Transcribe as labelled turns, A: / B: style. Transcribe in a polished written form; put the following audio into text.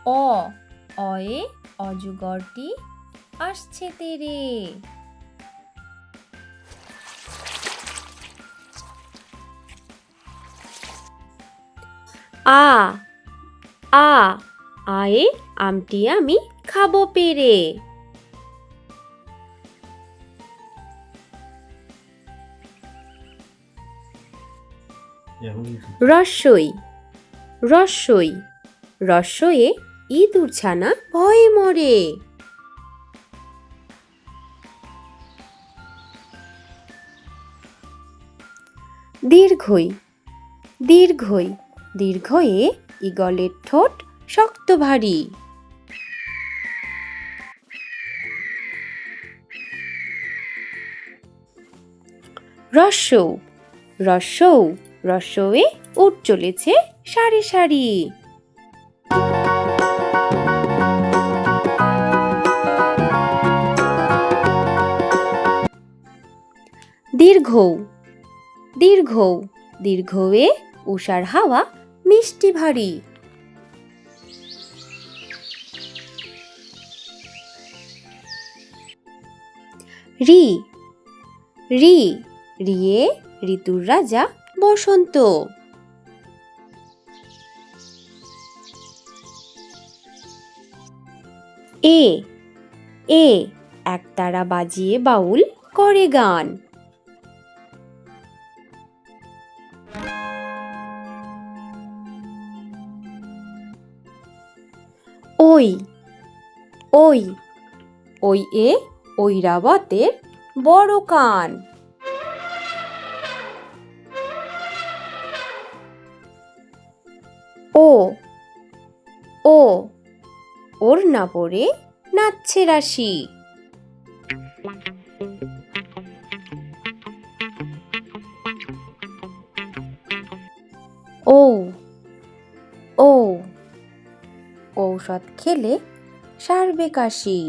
A: অ অয়ে অজগরটি আসছে তেরে।
B: আ আ আয়ে আমটি আমি খাবো পেরে। রস্বই রস্বই রস্বয়ে ইঁদুর ছানা ভয়ে মরে। দীর্ঘই দীর্ঘই দীর্ঘয়ে ঈগলের ঠোঁট শক্ত ভারী। রস্যৌ রস্যৌ রস্যয়ে উট চলেছে সারি সারি। দীর্ঘৌ দীর্ঘৌ দীর্ঘয়ে উষার হাওয়া মিষ্টি ভারী। রি রি রিয়ে ঋতুর রাজা বসন্ত। এ এ একতারা বাজিয়ে বাউল করে গান। ওই ওই ওই এ ঐরাবতের বড় কান। ও ও ওর না পড়ে নাচছে রাশি। ঔ ঔ ঔষধ খেলে সারবে কাশি।